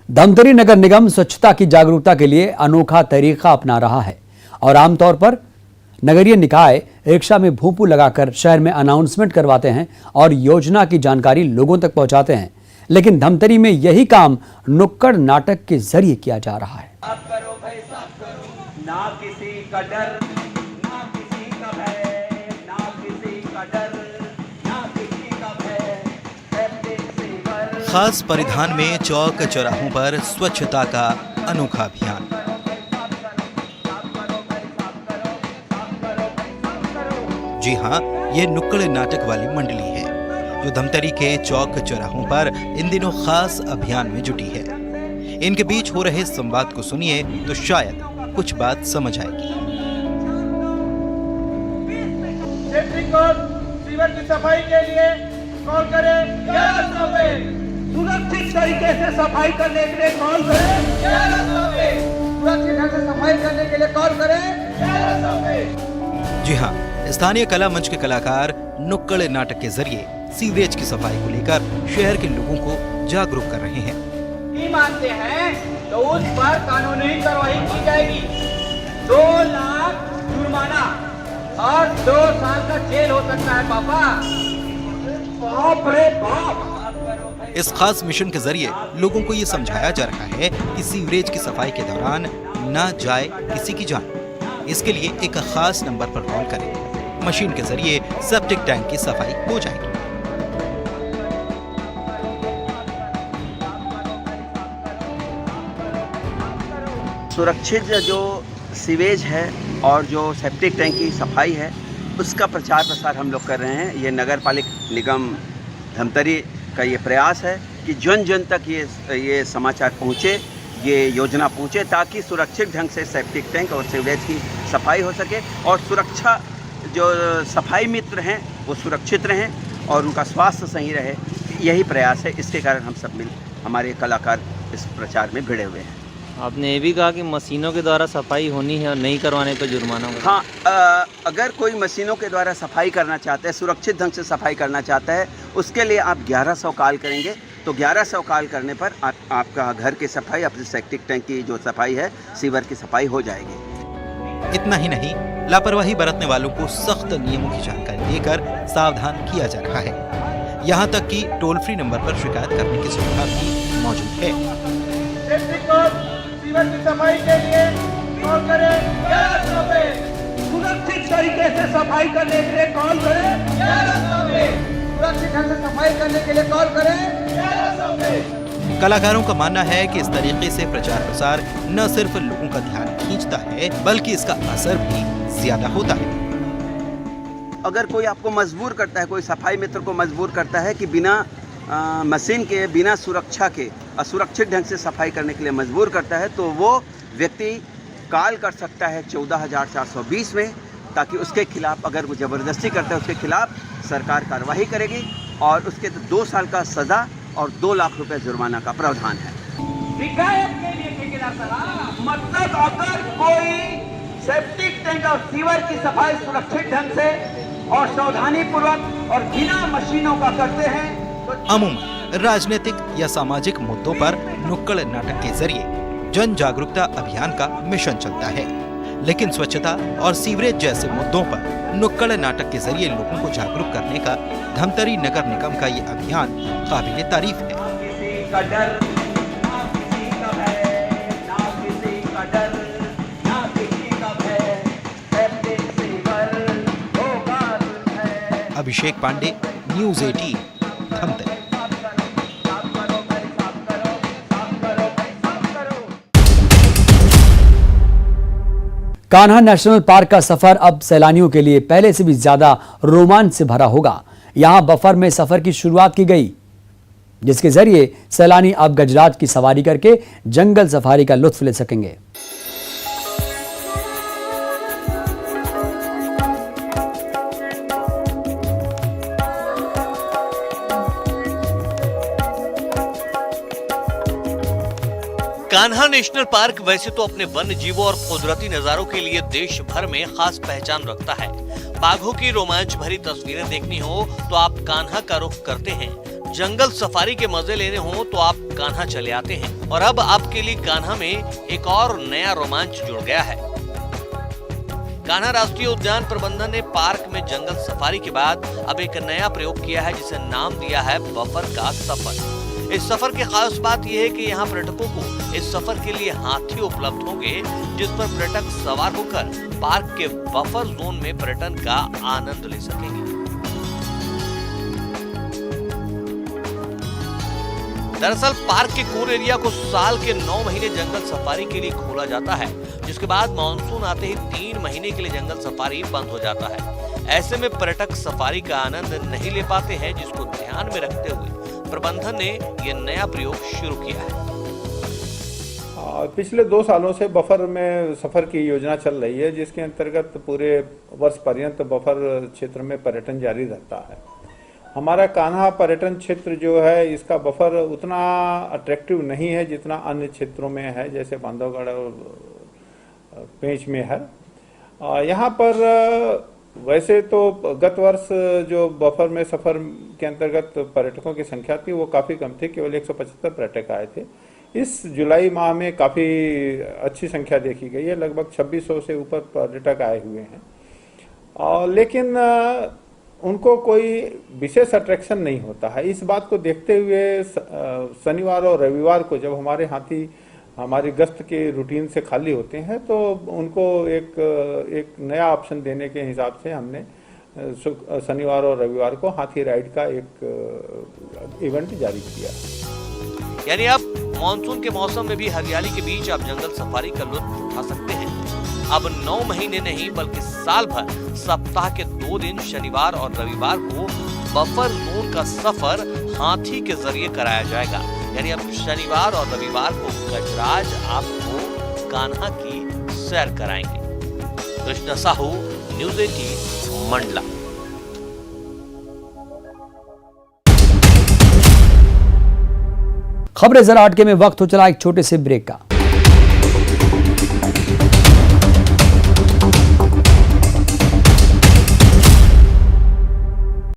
धमतरी नगर निगम स्वच्छता की जागरूकता के लिए अनोखा तरीका अपना रहा है और आमतौर पर नगरीय निकाय रिक्शा में भोंपू लगाकर शहर में अनाउंसमेंट करवाते हैं और योजना की जानकारी लोगों तक पहुंचाते हैं। लेकिन धमतरी में यही काम नुक्कड़ नाटक के जरिए किया जा रहा है। साफ करो भाई, साफ करो, ना किसी का डर, ना किसी का भय, ना किसी का डर, ना किसी का भय। खास परिधान में चौक चौराहों पर स्वच्छता का अनोखा अभियान। जी हाँ, ये नुक्कड़ नाटक वाली मंडली है जो धमतरी के चौक चौराहों पर इन दिनों खास अभियान में जुटी है। इनके बीच हो रहे संवाद को सुनिए तो शायद कुछ बात समझ आएगी। सीवर की सफाई के लिए कॉल करें 1100 पे। सुरक्षित तरीके से सफाई करने के लिए कॉल करें 1100 पे। सुरक्षित ढंग से सफाई करने के लिए कॉल करें 1100 पे। जी हाँ, स्थानीय कला मंच के कलाकार नुक्कड़ नाटक के जरिए सीवरेज की सफाई को लेकर शहर के लोगों को जागरूक कर रहे हैं। नहीं मानते हैं तो उस पर कानूनी कार्रवाई की जाएगी। 2 लाख जुर्माना और 2 साल का जेल हो सकता है। पापा, बाप रे बाप। इस खास मिशन के जरिए लोगों को ये समझाया जा रहा है कि सीवरेज की सफाई के दौरान ना जाए किसी की जान। इसके लिए एक खास नंबर पर कॉल करें। मशीन के जरिए सेप्टिक टैंक की सफाई हो जाएगी। सुरक्षित जो सीवेज है और जो सेप्टिक टैंक की सफाई है उसका प्रचार प्रसार हम लोग कर रहे हैं। ये नगर पालिका निगम धमतरी का ये प्रयास है कि जन जन तक ये समाचार पहुँचे, ये योजना पहुँचे ताकि सुरक्षित ढंग से सेप्टिक टैंक और सीवरेज की सफाई हो सके और सुरक्षा जो सफाई मित्र हैं वो सुरक्षित रहें और उनका स्वास्थ्य सही रहे। यही प्रयास है। इसके कारण हम सब हमारे कलाकार इस प्रचार में भिड़े हुए हैं। आपने ये भी कहा कि मशीनों के द्वारा सफाई होनी है और नहीं करवाने पर जुर्माना होगा। हाँ, अगर कोई मशीनों के द्वारा सफाई करना चाहता है, सुरक्षित ढंग से सफाई करना चाहता है, उसके लिए आप 1100 कॉल करेंगे तो 1100 कॉल करने पर आपका घर की सफाई, अपने सेप्टिक टैंक की जो सफाई है, सीवर की सफाई हो जाएगी। इतना ही नहीं, लापरवाही बरतने वालों को सख्त नियमों की जानकारी देकर सावधान किया जा रहा है। यहाँ तक कि टोल फ्री नंबर पर शिकायत करने की सुविधा भी मौजूद है। सीवर की सफाई के लिए कॉल करें 1100 पे। सुरक्षित तरीके से सफाई करने के लिए कॉल करें 1100 पे। सुरक्षित ढंग से सफाई करने के लिए कॉल करें 1100 पे। कलाकारों का मानना है कि इस तरीके से प्रचार प्रसार न सिर्फ लोगों का ध्यान खींचता है बल्कि इसका असर भी ज्यादा होता है। अगर कोई आपको मजबूर करता है, कोई सफाई मित्र को मजबूर करता है कि बिना मशीन के, बिना सुरक्षा के असुरक्षित ढंग से सफाई करने के लिए मजबूर करता है, तो वो व्यक्ति कॉल कर सकता है 14,420 में, ताकि उसके खिलाफ, अगर वो ज़बरदस्ती करता है, उसके खिलाफ सरकार कार्रवाई करेगी और उसके 2 साल का सज़ा और 2 लाख रुपए जुर्माना का प्रावधान है। शिकायत के लिए ठेकेदार, मतलब अगर कोई सेप्टिक टैंक और सीवर की सफाई सुरक्षित ढंग से और सावधानी पूर्वक और बिना मशीनों का करते हैं तो अमूमन राजनीतिक या सामाजिक मुद्दों पर नुक्कड़ नाटक के जरिए जन जागरूकता अभियान का मिशन चलता है। लेकिन स्वच्छता और सीवरेज जैसे मुद्दों पर नुक्कड़ नाटक के जरिए लोगों को जागरूक करने का धमतरी नगर निगम का ये अभियान काबिल तारीफ है। किसी का डर, ना किसी का भय, ना किसी का डर, ना किसी का भय। सेप्टिक सीवर होगा है। Abhishek Pandey, news 18, Dhamtari. Kanha national park का सफर अब सैलानियों के लिए पहले से भी ज्यादा रोमांच से भरा होगा। यहां बफर में सफर की शुरुआत की गई, जिसके जरिए सैलानी अब गजराज की सवारी करके जंगल सफारी का लुत्फ ले सकेंगे। कान्हा नेशनल पार्क वैसे तो अपने वन्य जीवों और कुदरती नजारों के लिए देश भर में खास पहचान रखता है। बाघों की रोमांच भरी तस्वीरें देखनी हो तो आप कान्हा का रुख करते हैं। जंगल सफारी के मजे लेने हो तो आप कान्हा चले आते हैं और अब आपके लिए कान्हा में एक और नया रोमांच जुड़ गया है। कान्हा राष्ट्रीय उद्यान प्रबंधन ने पार्क में जंगल सफारी के बाद अब एक नया प्रयोग किया है जिसे नाम दिया है बफर का सफर। इस सफर की खास बात यह है कि यहाँ पर्यटकों को इस सफर के लिए हाथी उपलब्ध होंगे जिस पर पर्यटक सवार होकर पार्क के बफर जोन में पर्यटन का आनंद ले सकेंगे। दरअसल पार्क के कोर एरिया को साल के 9 महीने जंगल सफारी के लिए खोला जाता है, जिसके बाद मानसून आते ही 3 महीने के लिए जंगल सफारी बंद हो जाता है। ऐसे में पर्यटक सफारी का आनंद नहीं ले पाते हैं, जिसको ध्यान में रखते हुए प्रबंधन ने ये नया प्रयोग शुरू किया है। पिछले 2 सालों से बफर में सफर की योजना चल रही है, जिसके अंतर्गत पूरे वर्ष पर्यंत बफर क्षेत्र में पर्यटन जारी रहता है। हमारा कान्हा पर्यटन क्षेत्र जो है इसका बफर उतना अट्रैक्टिव नहीं है जितना अन्य क्षेत्रों में है, जैसे बांधवगढ़ और पेंच में है। यहाँ पर वैसे तो गत वर्ष जो बफर में सफर के अंतर्गत पर्यटकों की संख्या थी वो काफ़ी कम थी, केवल 175 पर्यटक आए थे। इस जुलाई माह में काफ़ी अच्छी संख्या देखी गई है, लगभग 2600 से ऊपर पर्यटक आए हुए हैं। लेकिन उनको कोई विशेष अट्रैक्शन नहीं होता है। इस बात को देखते हुए शनिवार और रविवार को जब हमारे हाथी हमारी गश्त के रूटीन से खाली होते हैं तो उनको एक नया ऑप्शन देने के हिसाब से हमने शनिवार और रविवार को हाथी राइड का एक इवेंट जारी किया। यानी अब मानसून के मौसम में भी हरियाली के बीच आप जंगल सफारी का लुत्फ उठा सकते हैं। अब 9 महीने नहीं बल्कि साल भर सप्ताह के 2 दिन शनिवार और रविवार को बफर जोन का सफर हाथी के जरिए कराया जाएगा। यानी अब शनिवार और रविवार को गजराज आपको कान्हा की सैर कराएंगे। कृष्ण साहू, न्यूज़ 18 मंडला। खबरें जरा हटके में वक्त हो चला एक छोटे से ब्रेक का।